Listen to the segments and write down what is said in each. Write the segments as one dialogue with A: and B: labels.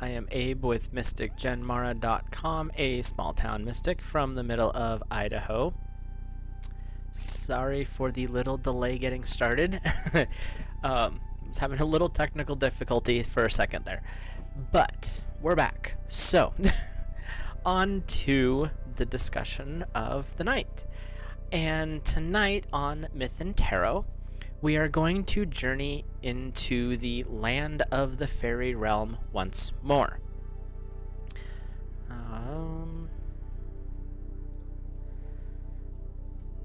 A: I am Abe with MysticGenmara.com, a small town mystic from the middle of Idaho. Sorry for the little delay getting started. I was having a little technical difficulty for a second there, but we're back. So, on to the discussion of the night. And tonight on Myth and Tarot, we are going to journey into the land of the fairy realm once more.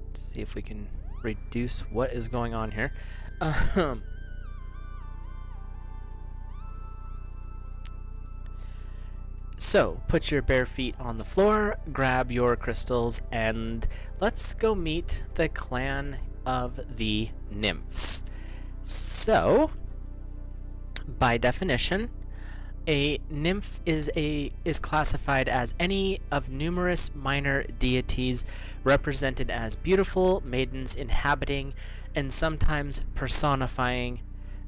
A: Let's see if we can reduce what is going on here. So, put your bare feet on the floor, grab your crystals, and let's go meet the clan of the Nymphs. So, by definition, a nymph is classified as any of numerous minor deities represented as beautiful maidens inhabiting and sometimes personifying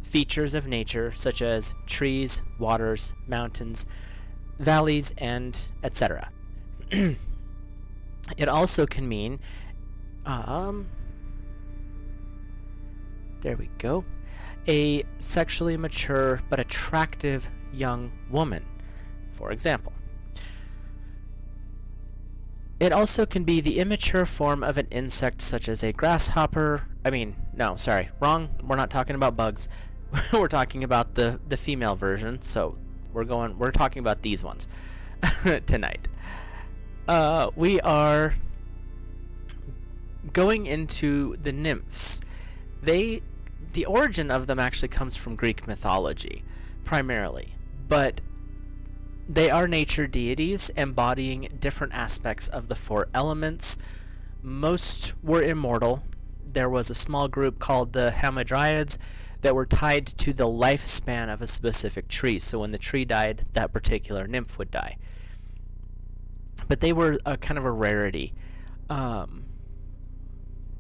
A: features of nature such as trees, waters, mountains, valleys, and etc. It also can mean there we go, a sexually mature but attractive young woman, for example. It also can be the immature form of an insect such as a grasshopper. No, sorry, wrong. We're not talking about bugs. We're talking about the female version, so we're talking about these ones tonight. We are going into the nymphs. The origin of them actually comes from Greek mythology, primarily, but they are nature deities embodying different aspects of the four elements. Most were immortal. There was a small group called the Hamadryads that were tied to the lifespan of a specific tree, so when the tree died, that particular nymph would die. But they were a kind of a rarity. There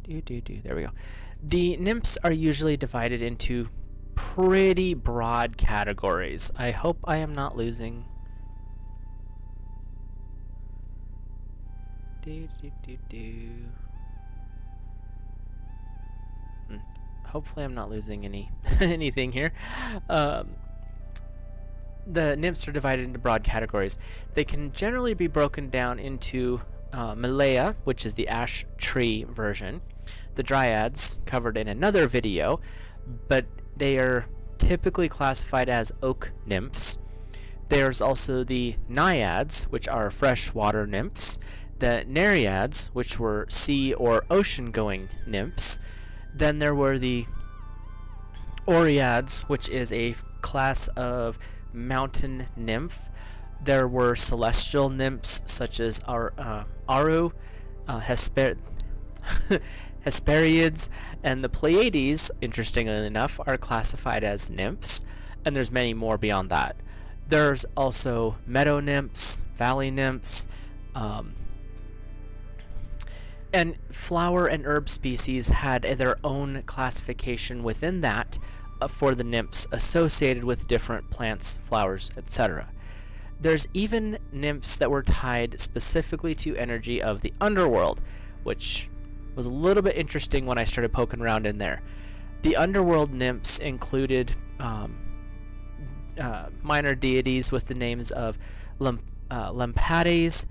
A: we go. The nymphs are usually divided into pretty broad categories. I hope I am not losing. Hopefully I'm not losing anything here. The nymphs are divided into broad categories. They can generally be broken down into Malaya, which is the ash tree version, the dryads, covered in another video, but they are typically classified as oak nymphs. There's also the naiads, which are freshwater nymphs, the nereids, which were sea or ocean-going nymphs. Then there were the oreads, which is a class of mountain nymph. There were celestial nymphs such as Aru, Hesperiids, and the Pleiades, interestingly enough, are classified as nymphs, and there's many more beyond that. There's also meadow nymphs, valley nymphs, and flower and herb species had their own classification within that for the nymphs associated with different plants, flowers, etc. There's even nymphs that were tied specifically to energy of the underworld, which was a little bit interesting when I started poking around in there. The underworld nymphs included minor deities with the names of Lampades,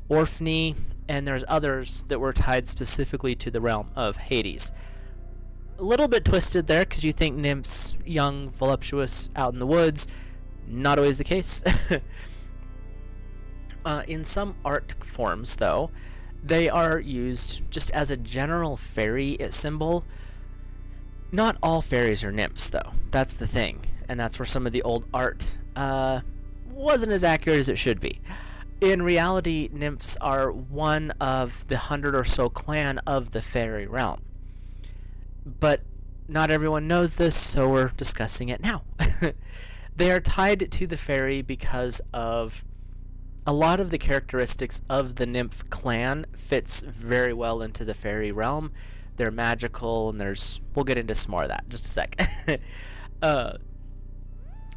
A: Orphne, and there's others that were tied specifically to the realm of Hades. A little bit twisted there because you think nymphs, young, voluptuous, out in the woods. Not always the case. In some art forms, though, they are used just as a general fairy symbol. Not all fairies are nymphs, though. That's the thing, and that's where some of the old art wasn't as accurate as it should be. In reality, nymphs are one of the 100 or so clan of the fairy realm. But not everyone knows this, so we're discussing it now. They are tied to the fairy because of a lot of the characteristics of the nymph clan fits very well into the fairy realm. They're magical, and we'll get into some more of that in just a sec.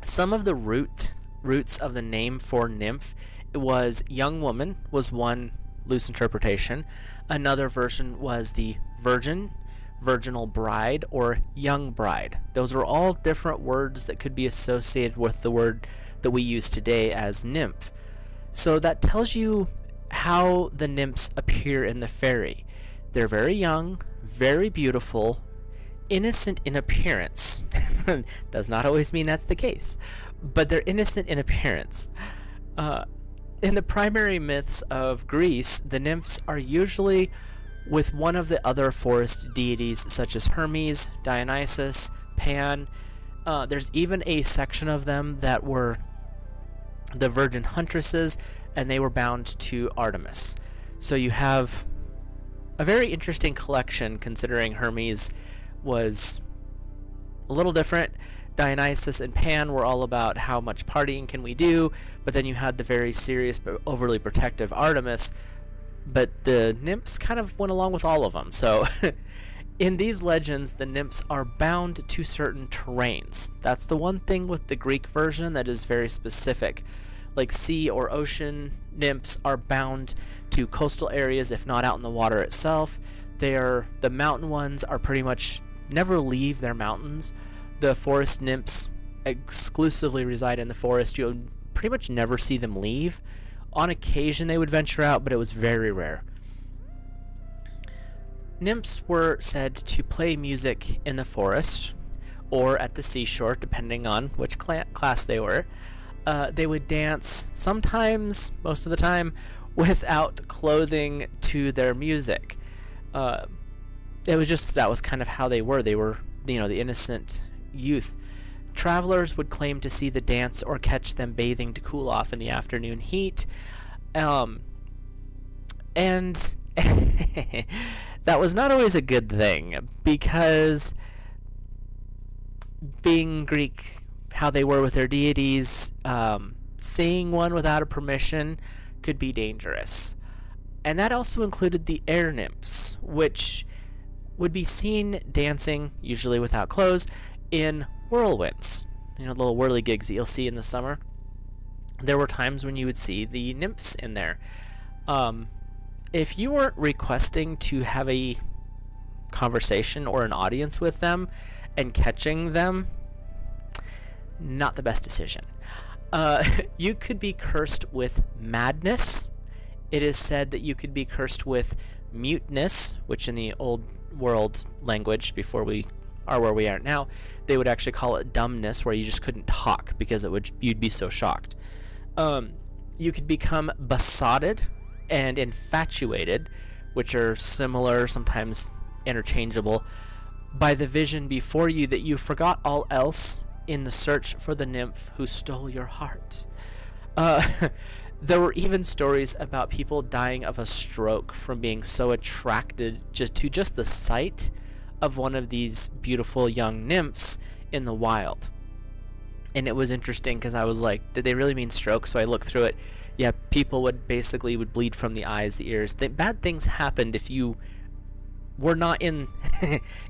A: Some of the root roots of the name for nymph, it was young woman was one loose interpretation. Another version was the virgin, virginal bride, or young bride. Those are all different words that could be associated with the word that we use today as nymph. So that tells you how the nymphs appear in the fairy. They're very young, very beautiful, innocent in appearance. Does not always mean that's the case, but they're innocent in appearance. In the primary myths of Greece, the nymphs are usually with one of the other forest deities such as Hermes, Dionysus, Pan. There's even a section of them that were the virgin huntresses, and they were bound to Artemis. So you have a very interesting collection, considering Hermes was a little different. Dionysus and Pan were all about how much partying can we do, but then you had the very serious but overly protective Artemis, but the nymphs kind of went along with all of them. So in these legends, the nymphs are bound to certain terrains. That's the one thing with the Greek version that is very specific. Like sea or ocean nymphs are bound to coastal areas, if not out in the water itself. The mountain ones are pretty much never leave their mountains. The forest nymphs exclusively reside in the forest. You'll pretty much never see them leave. On occasion they would venture out, but it was very rare. Nymphs were said to play music in the forest or at the seashore, depending on which class they were. They would dance, sometimes, most of the time, without clothing to their music. That was kind of how they were. They were, the innocent youth. Travelers would claim to see the dance or catch them bathing to cool off in the afternoon heat. And that was not always a good thing, because being Greek, how they were with their deities, seeing one without a permission could be dangerous. And that also included the air nymphs, which would be seen dancing, usually without clothes, in whirlwinds. The little whirligigs that you'll see in the summer. There were times when you would see the nymphs in there. If you weren't requesting to have a conversation or an audience with them and catching them, not the best decision. You could be cursed with madness. It is said that you could be cursed with muteness, which in the old world language, before we are where we are now, they would actually call it dumbness, where you just couldn't talk because you'd be so shocked. You could become besotted and infatuated, which are similar, sometimes interchangeable, by the vision before you that you forgot all else in the search for the nymph who stole your heart. There were even stories about people dying of a stroke from being so attracted to just the sight of one of these beautiful young nymphs in the wild. And it was interesting because I was like, did they really mean stroke? So I looked through it. Yeah, people would bleed from the eyes, the ears. Bad things happened if you were not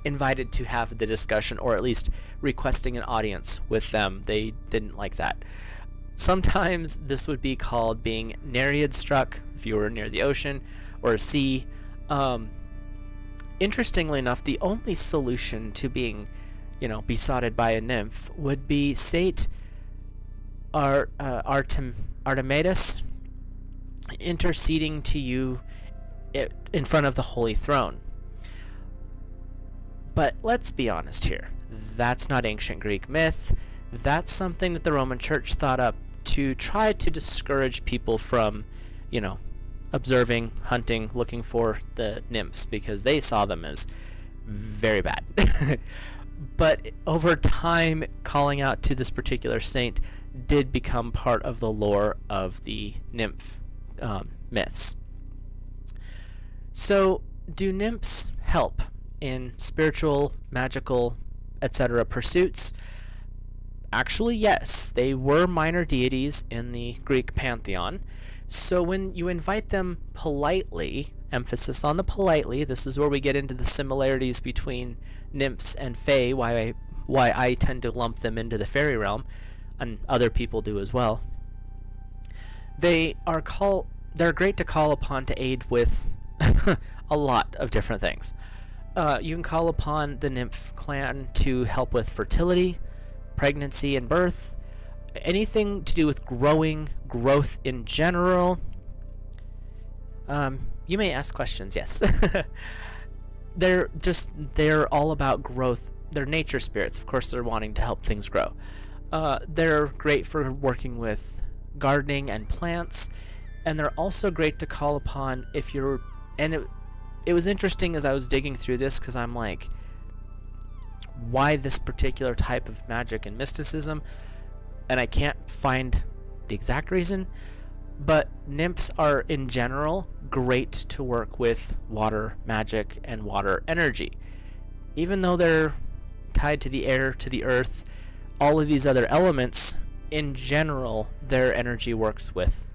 A: invited to have the discussion, or at least requesting an audience with them. They didn't like that. Sometimes this would be called being nereid struck if you were near the ocean or a sea. Interestingly enough, the only solution to being, besotted by a nymph would be Saint Artemides interceding to you in front of the Holy Throne. But let's be honest here. That's not ancient Greek myth. That's something that the Roman Church thought up to try to discourage people from, observing, hunting, looking for the nymphs, because they saw them as very bad. But over time, calling out to this particular saint did become part of the lore of the nymph myths. So, do nymphs help in spiritual, magical, etc. pursuits? Actually, yes. They were minor deities in the Greek pantheon. So when you invite them politely, emphasis on the politely, this is where we get into the similarities between nymphs and fae, why I tend to lump them into the fairy realm. and other people do as well. They're great to call upon to aid with a lot of different things. You can call upon the nymph clan to help with fertility, pregnancy and birth, anything to do with growth in general. You may ask questions, yes. They're all about growth. They're nature spirits. Of course, they're wanting to help things grow. They're great for working with gardening and plants, and they're also great to call upon if you're, and it was interesting as I was digging through this, because I'm like, why this particular type of magic and mysticism? And I can't find the exact reason, but nymphs are in general great to work with water magic and water energy. Even though they're tied to the air, to the earth, all of these other elements, in general, their energy works with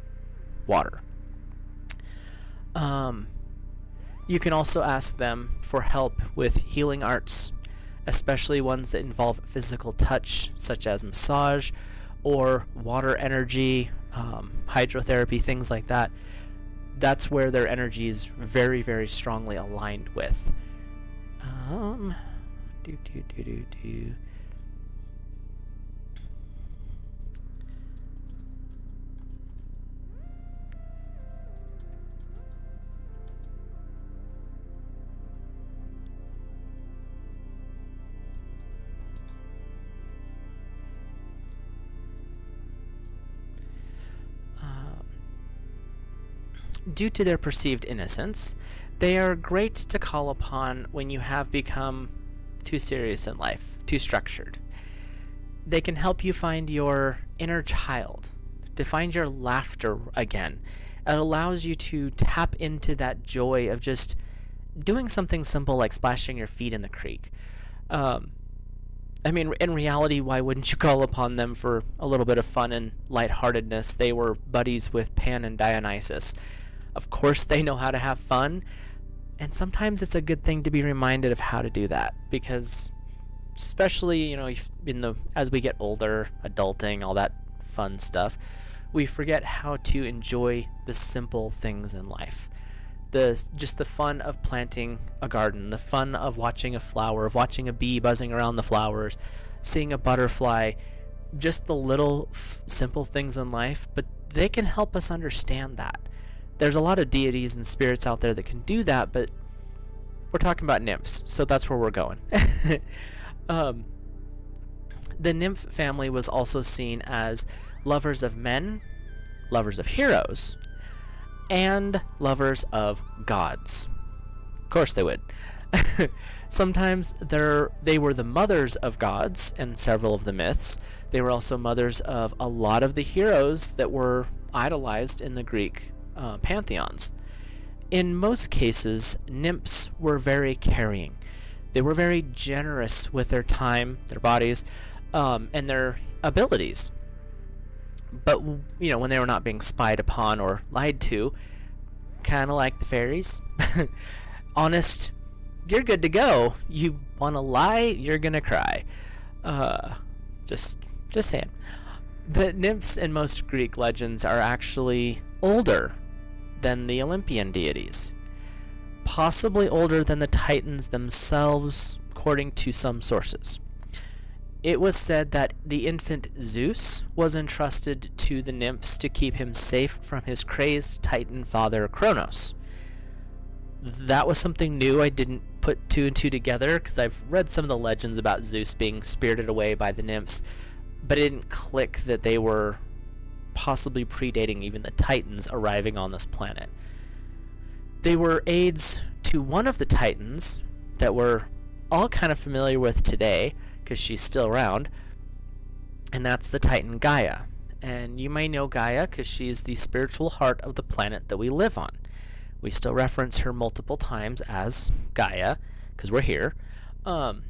A: water. You can also ask them for help with healing arts, especially ones that involve physical touch, such as massage or water energy, hydrotherapy, things like that. That's where their energy is very, very strongly aligned with. Due to their perceived innocence, they are great to call upon when you have become too serious in life, too structured. They can help you find your inner child, to find your laughter again. It allows you to tap into that joy of just doing something simple like splashing your feet in the creek. I mean, in reality, why wouldn't you call upon them for a little bit of fun and lightheartedness? They were buddies with Pan and Dionysus. Of course they know how to have fun, and sometimes it's a good thing to be reminded of how to do that, because especially, you know, as we get older, adulting, all that fun stuff, we forget how to enjoy the simple things in life. Just the fun of planting a garden, the fun of watching a flower, of watching a bee buzzing around the flowers, seeing a butterfly, just the little simple things in life, but they can help us understand that. There's a lot of deities and spirits out there that can do that, but we're talking about nymphs, so that's where we're going. The nymph family was also seen as lovers of men, lovers of heroes, and lovers of gods. Of course they would. Sometimes they were the mothers of gods in several of the myths. They were also mothers of a lot of the heroes that were idolized in the Greek pantheons. In most cases, nymphs were very caring. They were very generous with their time, their bodies, and their abilities. But, you know, when they were not being spied upon or lied to, kind of like the fairies, honest, you're good to go. You want to lie, you're gonna cry. Just saying. The nymphs in most Greek legends are actually older than the Olympian deities, possibly older than the Titans themselves, according to some sources. It was said that the infant Zeus was entrusted to the nymphs to keep him safe from his crazed Titan father Kronos. That was something new. I didn't put two and two together, because I've read some of the legends about Zeus being spirited away by the nymphs, but it didn't click that they were possibly predating even the Titans arriving on this planet. They were aides to one of the Titans that we're all kind of familiar with today, because she's still around, and that's the Titan Gaia. And you may know Gaia because she's the spiritual heart of the planet that we live on. We still reference her multiple times as Gaia because we're here. But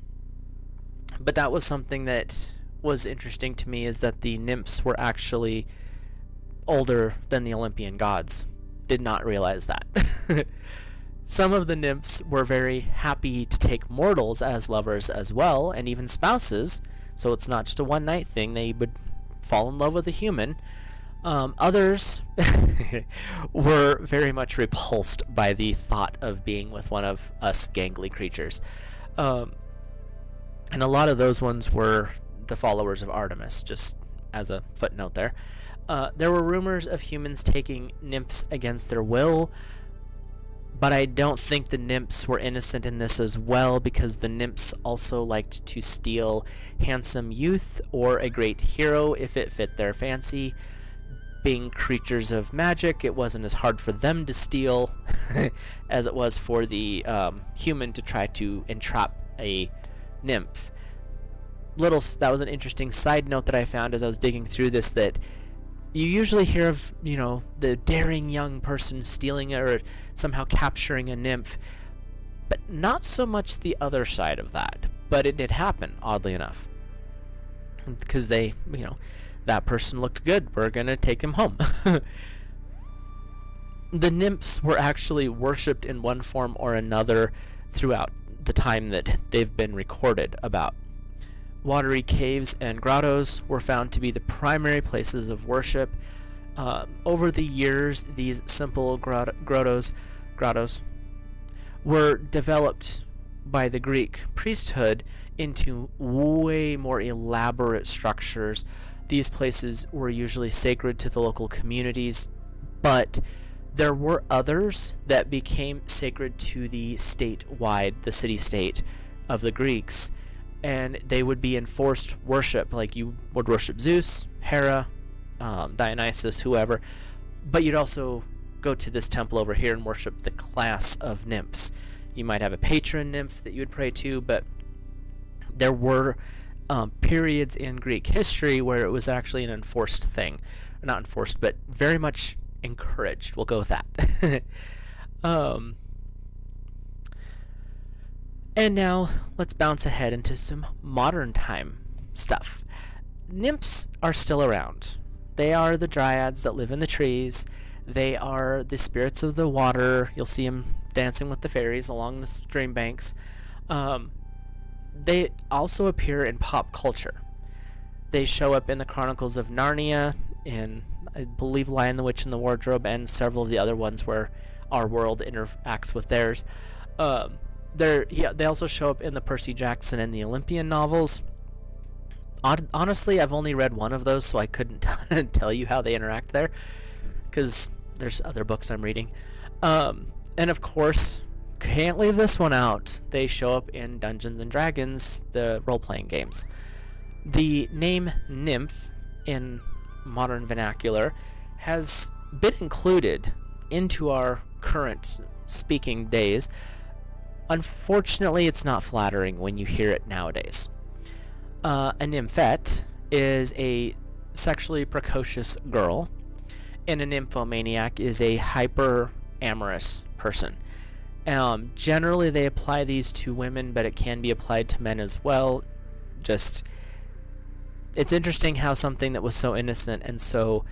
A: that was something that was interesting to me, is that the nymphs were actually older than the Olympian gods. Did not realize that. Some of the nymphs were very happy to take mortals as lovers as well, and even spouses, so it's not just a one-night thing. They would fall in love with a human. Others were very much repulsed by the thought of being with one of us gangly creatures. And a lot of those ones were the followers of Artemis, just as a footnote there. There were rumors of humans taking nymphs against their will, but I don't think the nymphs were innocent in this as well, because the nymphs also liked to steal handsome youth or a great hero if it fit their fancy. Being creatures of magic, it wasn't as hard for them to steal as it was for the human to try to entrap a nymph. That was an interesting side note that I found as I was digging through this, that you usually hear of, the daring young person stealing or somehow capturing a nymph, but not so much the other side of that. But it did happen, oddly enough, because they, that person looked good, we're gonna take him home. The nymphs were actually worshipped in one form or another throughout the time that they've been recorded about. Watery caves and grottos were found to be the primary places of worship. Over the years, these simple grottos were developed by the Greek priesthood into way more elaborate structures. These places were usually sacred to the local communities, but there were others that became sacred to the city-state of the Greeks, and they would be enforced worship, like you would worship Zeus, Hera, Dionysus, whoever, but you'd also go to this temple over here and worship the class of nymphs. You might have a patron nymph that you would pray to, but there were periods in Greek history where it was actually an enforced thing. Not enforced, but very much encouraged. We'll go with that. And now let's bounce ahead into some modern time stuff. Nymphs are still around. They are the dryads that live in the trees. They are the spirits of the water. You'll see them dancing with the fairies along the stream banks. They also appear in pop culture. They show up in the Chronicles of Narnia, in, I believe, Lion, the Witch, and the Wardrobe, and several of the other ones where our world interacts with theirs. They also show up in the Percy Jackson and the Olympian novels. Honestly, I've only read one of those, so I couldn't tell you how they interact there, because there's other books I'm reading. And of course, can't leave this one out. They show up in Dungeons and Dragons, the role-playing games. The name nymph in modern vernacular has been included into our current speaking days. Unfortunately, it's not flattering when you hear it nowadays. A nymphette is a sexually precocious girl, and a nymphomaniac is a hyper-amorous person. Generally, they apply these to women, but it can be applied to men as well. Just, it's interesting how something that was so innocent and so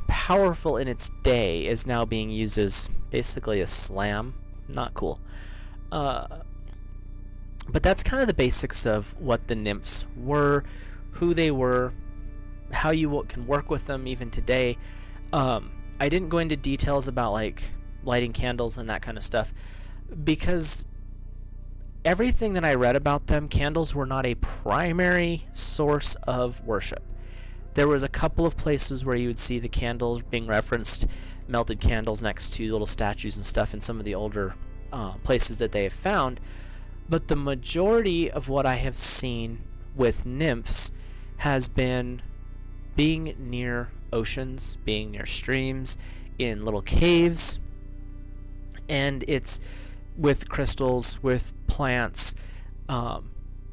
A: powerful in its day is now being used as basically a slam. Not cool. But that's kind of the basics of what the nymphs were, who they were, how you can work with them even today. I didn't go into details about like lighting candles and that kind of stuff, because everything that I read about them, candles were not a primary source of worship. There was a couple of places where you would see the candles being referenced, melted candles next to little statues and stuff in some of the older places that they have found, but the majority of what I have seen with nymphs has been being near oceans, being near streams, in little caves, and it's with crystals, with plants.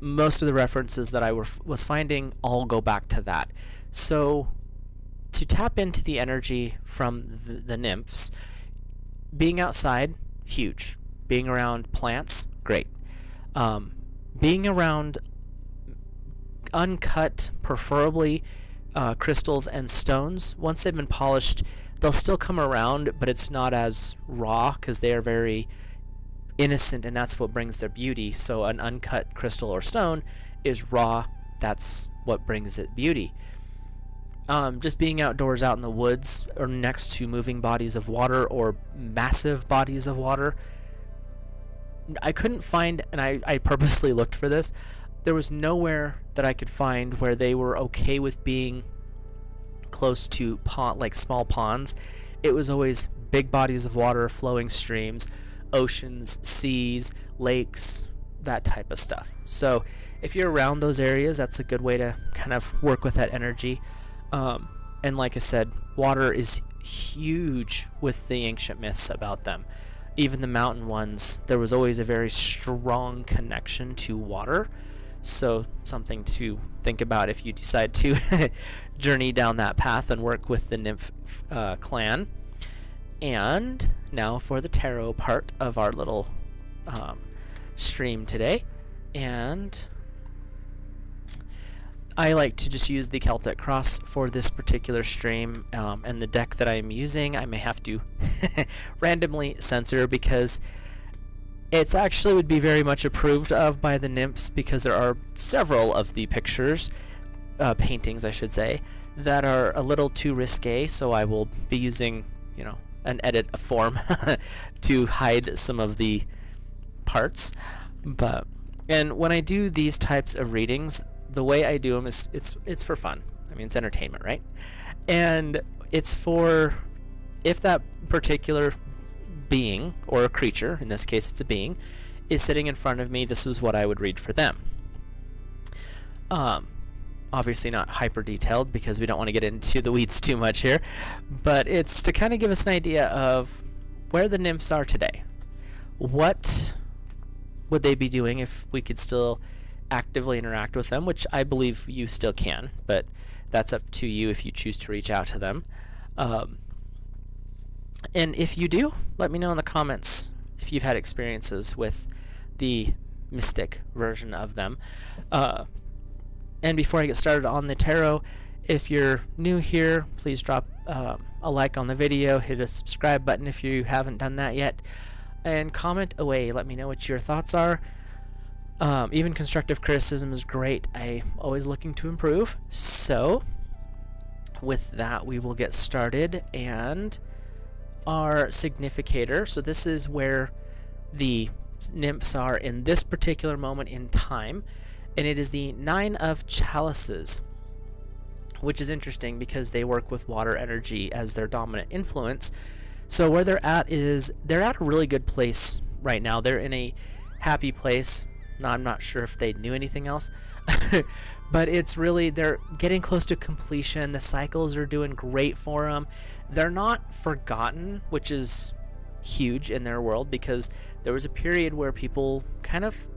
A: Most of the references that I was finding all go back to that. So to tap into the energy from the nymphs, being outside, huge. Being around plants, great. Being around uncut, preferably crystals and stones, once they've been polished, they'll still come around, but it's not as raw because they are very innocent, and that's what brings their beauty. So an uncut crystal or stone is raw. That's what brings it beauty. Just being outdoors out in the woods or next to moving bodies of water or massive bodies of water, I couldn't find, and I purposely looked for this, there was nowhere that I could find where they were okay with being close to like small ponds. It was always big bodies of water, flowing streams, oceans, seas, lakes, that type of stuff. So if you're around those areas, that's a good way to kind of work with that energy. And like I said, water is huge with the ancient myths about them. Even the mountain ones, there was always a very strong connection to water. So something to think about if you decide to journey down that path and work with the nymph clan. And now for the tarot part of our little stream today. And I like to just use the Celtic Cross for this particular stream, and the deck that I'm using I may have to randomly censor because it's actually would be very much approved of by the Nymphs, because there are several of the pictures, paintings I should say, that are a little too risque, so I will be using, an edit form to hide some of the parts. And when I do these types of readings, the way I do them is it's for fun. I mean, it's entertainment, right? And it's for, if that particular being or a creature, in this case it's a being, is sitting in front of me, this is what I would read for them. Obviously not hyper detailed because we don't want to get into the weeds too much here, but it's to kind of give us an idea of where the nymphs are today. What would they be doing if we could still actively interact with them, which I believe you still can, but that's up to you if you choose to reach out to them. And if you do, let me know in the comments if you've had experiences with the mystic version of them. And before I get started on the tarot, if you're new here, please drop a like on the video, hit a subscribe button if you haven't done that yet, and comment away. Let me know what your thoughts are. Even constructive criticism is great. I'm always looking to improve. So with that, we will get started. And our significator, so this is where the nymphs are in this particular moment in time, and it is the 9 of Chalices, which is interesting because they work with water energy as their dominant influence. So where they're at is they're at a really good place right now. They're in a happy place. Now, I'm not sure if they knew anything else, but it's really, they're getting close to completion. The cycles are doing great for them. They're not forgotten, which is huge in their world, because there was a period where people kind of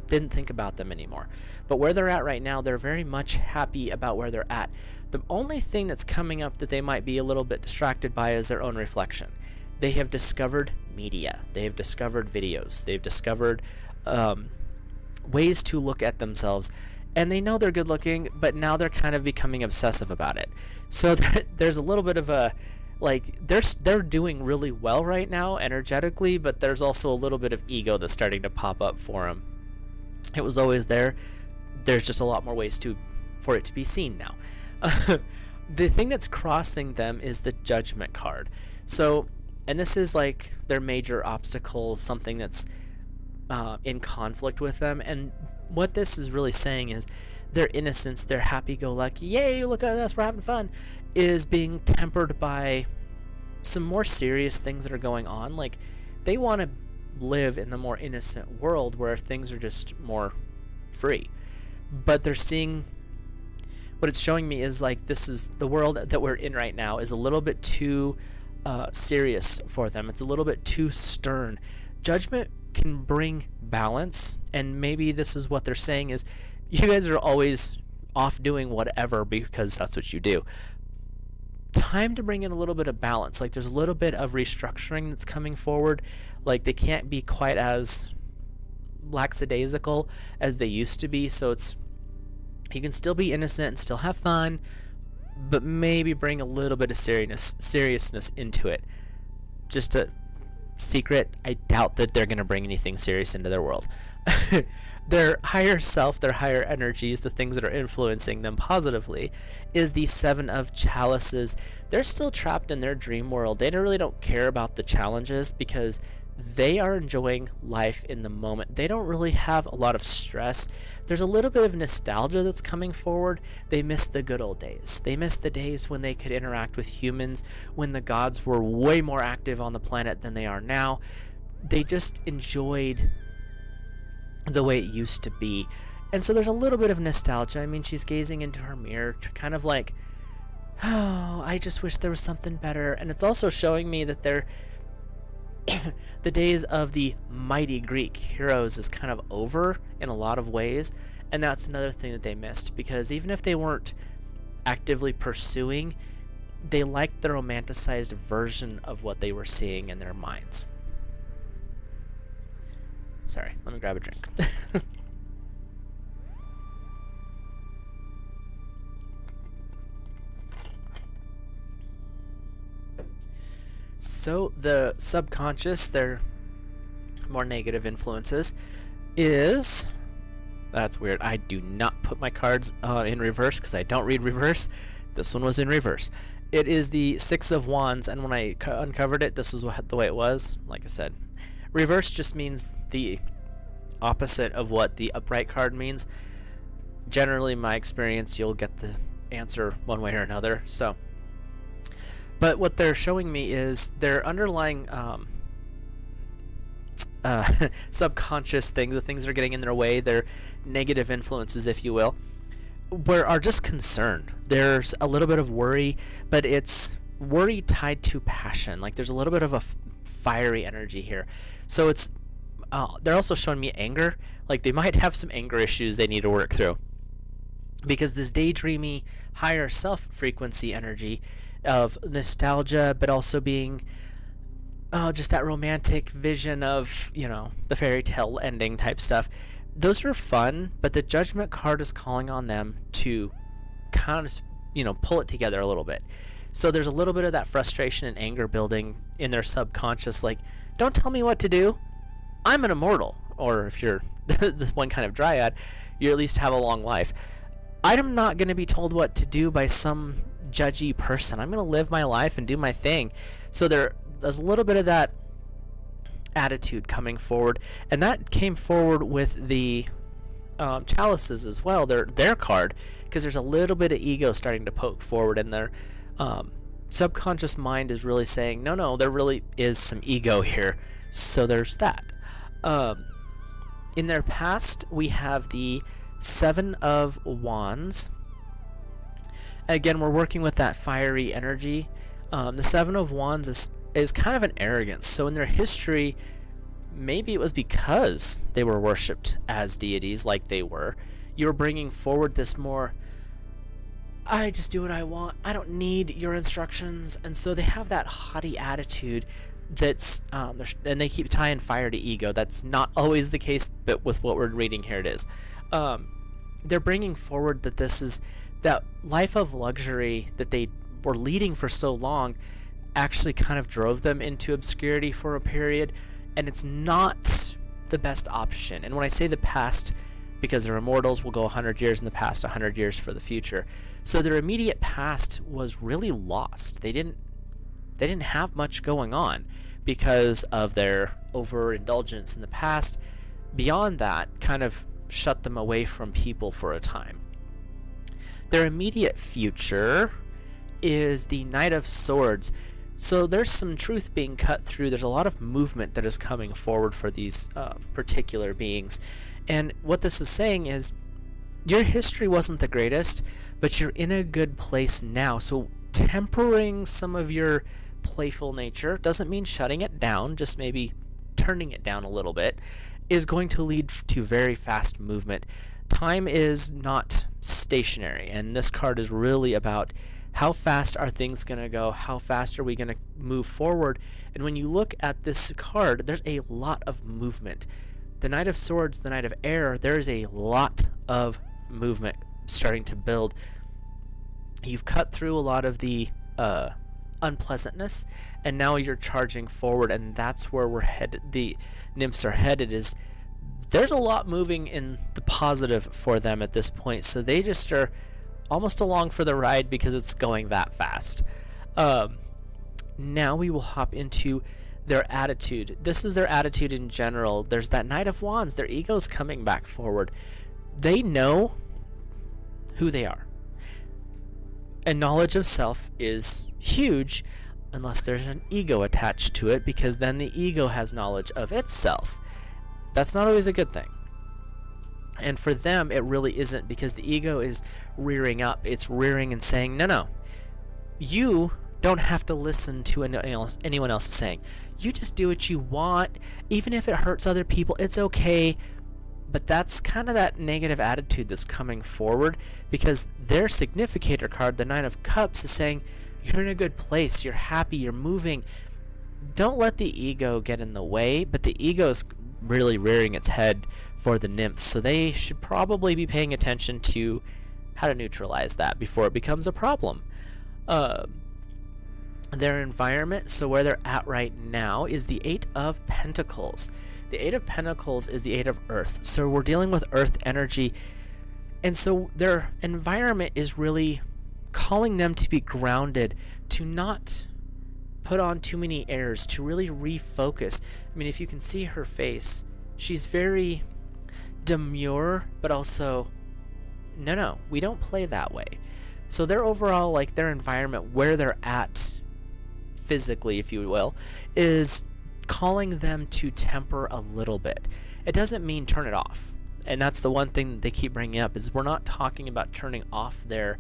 A: didn't think about them anymore. But where they're at right now, they're very much happy about where they're at. The only thing that's coming up that they might be a little bit distracted by is their own reflection. They have discovered media. They have discovered videos. They've discovered ways to look at themselves, and they know they're good looking, but now they're kind of becoming obsessive about it. So there's a little bit of a, like, they're doing really well right now energetically, but there's also a little bit of ego that's starting to pop up for them. It was always there. There's just a lot more ways for it to be seen now. The thing that's crossing them is the Judgment card. So, and this is like their major obstacle, something that's in conflict with them. And what this is really saying is their innocence, their happy-go-lucky, yay, look at us, we're having fun, is being tempered by some more serious things that are going on. Like, they want to live in the more innocent world where things are just more free, but they're seeing, what it's showing me is like, this is the world that we're in right now is a little bit too serious for them. It's a little bit too stern. Judgment can bring balance, and maybe this is what they're saying is, you guys are always off doing whatever because that's what you do. Time to bring in a little bit of balance. Like, there's a little bit of restructuring that's coming forward. Like, they can't be quite as lackadaisical as they used to be, so it's, you can still be innocent and still have fun, but maybe bring a little bit of seriousness into it. Just a secret, I doubt that they're going to bring anything serious into their world. Their higher self, their higher energies, the things that are influencing them positively, is the Seven of Chalices. They're still trapped in their dream world. They really don't care about the challenges because they are enjoying life in the moment. They don't really have a lot of stress. There's a little bit of nostalgia that's coming forward. They miss the good old days. They miss the days when they could interact with humans, when the gods were way more active on the planet than they are now. They just enjoyed the way it used to be. And so there's a little bit of nostalgia. I mean, she's gazing into her mirror, kind of like, oh, I just wish there was something better. And it's also showing me that they're the days of the mighty Greek heroes is kind of over in a lot of ways, and that's another thing that they missed, because even if they weren't actively pursuing, they liked the romanticized version of what they were seeing in their minds. Sorry, let me grab a drink. So the subconscious, their more negative influences, is... That's weird. I do not put my cards in reverse because I don't read reverse. This one was in reverse. It is the Six of Wands, and when I uncovered it, this is the way it was. Like I said, reverse just means the opposite of what the upright card means. Generally, in my experience, you'll get the answer one way or another. So, but what they're showing me is their underlying subconscious things, the things that are getting in their way, their negative influences, if you will, are just concerned. There's a little bit of worry, but it's worry tied to passion. Like there's a little bit of a fiery energy here. So it's they're also showing me anger. Like they might have some anger issues they need to work through, because this daydreamy higher self frequency energy of nostalgia, but also being just that romantic vision of, you know, the fairy tale ending type stuff. Those are fun, but the Judgment card is calling on them to kind of, you know, pull it together a little bit. So there's a little bit of that frustration and anger building in their subconscious, like, don't tell me what to do. I'm an immortal. Or if you're this one kind of dryad, you at least have a long life. I'm not going to be told what to do by some judgy person. I'm going to live my life and do my thing. So there's a little bit of that attitude coming forward, and that came forward with the chalices as well, their card, because there's a little bit of ego starting to poke forward, and their subconscious mind is really saying, no, there really is some ego here. So there's that. In their past, we have the Seven of Wands. Again, we're working with that fiery energy. The Seven of Wands is kind of an arrogance. So in their history, maybe it was because they were worshipped as deities like they were. You're bringing forward this more, I just do what I want. I don't need your instructions. And so they have that haughty attitude that's, and they keep tying fire to ego. That's not always the case, but with what we're reading here it is. They're bringing forward that this is that life of luxury that they were leading for so long actually kind of drove them into obscurity for a period, and it's not the best option. And when I say the past, because they're immortals, will go 100 years in the past, 100 years for the future. So their immediate past was really lost. They didn't have much going on because of their overindulgence in the past. Beyond that, kind of shut them away from people for a time. Their immediate future is the Knight of Swords. So there's some truth being cut through. There's a lot of movement that is coming forward for these particular beings. And what this is saying is your history wasn't the greatest, but you're in a good place now. So tempering some of your playful nature doesn't mean shutting it down, just maybe turning it down a little bit, is going to lead to very fast movement. Time is not stationary, and this card is really about how fast are things going to go, how fast are we going to move forward. And when you look at this card, there's a lot of movement. The Knight of Swords, the Knight of Air, there's a lot of movement starting to build. You've cut through a lot of the unpleasantness, and now you're charging forward, and that's where we're headed. The Nymphs are headed, is there's a lot moving in the positive for them at this point, so they just are almost along for the ride because it's going that fast. Now we will hop into their attitude. This is their attitude in general. There's that Knight of Wands. Their ego's coming back forward. They know who they are. And knowledge of self is huge unless there's an ego attached to it, because then the ego has knowledge of itself. That's not always a good thing. And for them, it really isn't, because the ego is rearing up. It's rearing and saying, no, you don't have to listen to anyone else is saying. You just do what you want. Even if it hurts other people, it's okay. But that's kind of that negative attitude that's coming forward, because their significator card, the Nine of Cups, is saying, you're in a good place, you're happy, you're moving. Don't let the ego get in the way, but the ego is really rearing its head for the nymphs, so they should probably be paying attention to how to neutralize that before it becomes a problem. Their environment, so where they're at right now, is the Eight of Pentacles. The Eight of Pentacles is the Eight of Earth, so we're dealing with Earth energy, and so their environment is really calling them to be grounded, to not put on too many airs, to really refocus. I mean, if you can see her face, she's very demure, but also, no, we don't play that way. So their overall, like, their environment, where they're at physically, if you will, is calling them to temper a little bit. It doesn't mean turn it off. And that's the one thing that they keep bringing up, is we're not talking about turning off their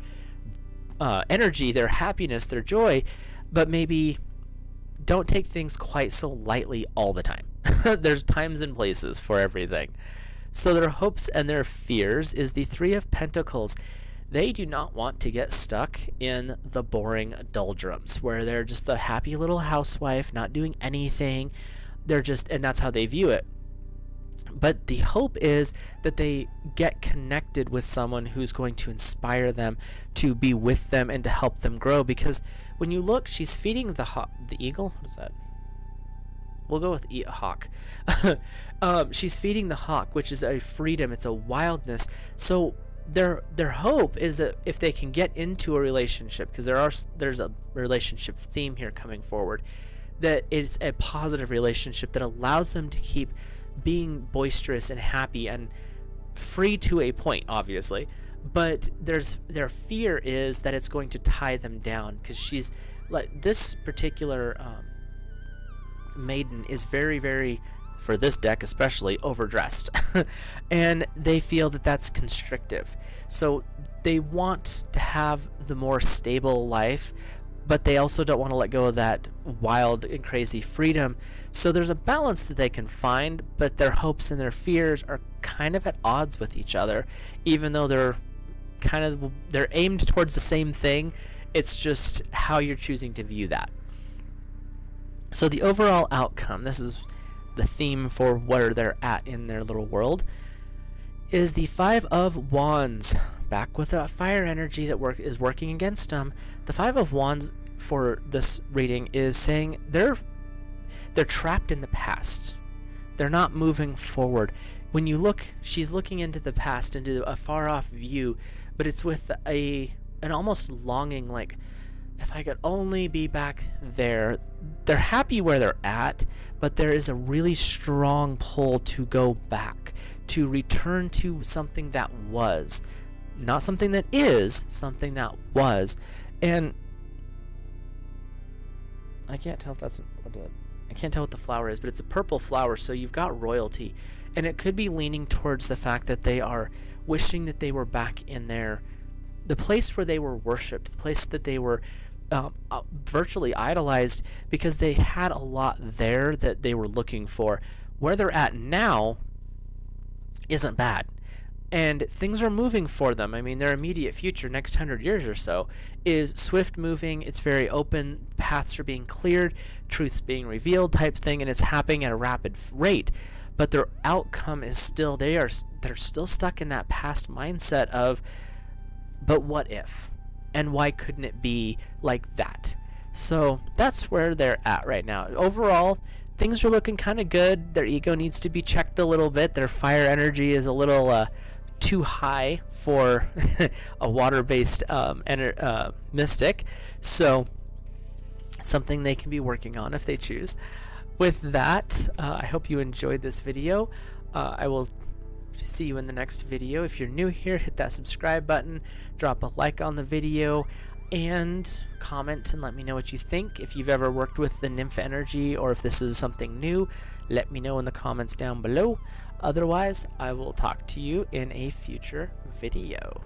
A: energy, their happiness, their joy, but maybe don't take things quite so lightly all the time. There's times and places for everything. So their hopes and their fears is the Three of Pentacles. They do not want to get stuck in the boring doldrums where they're just a happy little housewife not doing anything. They're just, and that's how they view it. But the hope is that they get connected with someone who's going to inspire them, to be with them, and to help them grow. Because when you look, she's feeding the eagle. What is that? We'll go with hawk. She's feeding the hawk, which is a freedom. It's a wildness. So their hope is that if they can get into a relationship, because there's a relationship theme here coming forward, that it's a positive relationship that allows them to keep being boisterous and happy and free to a point, obviously, but their fear is that it's going to tie them down, because she's like, this particular maiden is very, very, for this deck especially, overdressed. And they feel that that's constrictive, so they want to have the more stable life, but they also don't want to let go of that wild and crazy freedom. So there's a balance that they can find, but their hopes and their fears are kind of at odds with each other, even though they're aimed towards the same thing. It's just how you're choosing to view that. So the overall outcome, this is the theme for where they're at in their little world, is the Five of Wands. Back with that fire energy that is working against them. The Five of Wands for this reading is saying they're trapped in the past. They're not moving forward. When you look, she's looking into the past, into a far off view, but it's with an almost longing, like, if I could only be back there. They're happy where they're at, but there is a really strong pull to go back, to return to something that was. Not something that is, something that was. And I can't tell if that's I can't tell what the flower is, but it's a purple flower, so you've got royalty. And it could be leaning towards the fact that they are wishing that they were back in the place where they were worshipped, the place that they were virtually idolized, because they had a lot there that they were looking for. Where they're at now isn't bad. And things are moving for them. I mean, their immediate future, next 100 years or so, is swift moving. It's very open. Paths are being cleared. Truths being revealed type thing. And it's happening at a rapid rate. But their outcome is still, they're still stuck in that past mindset of, but what if? And why couldn't it be like that? So that's where they're at right now. Overall, things are looking kind of good. Their ego needs to be checked a little bit. Their fire energy is a little too high for a water-based mystic, so something they can be working on if they choose. With that, I hope you enjoyed this video. I will see you in the next video. If you're new here, hit that subscribe button, drop a like on the video, and comment and let me know what you think. If you've ever worked with the nymph energy or if this is something new, let me know in the comments down below. Otherwise, I will talk to you in a future video.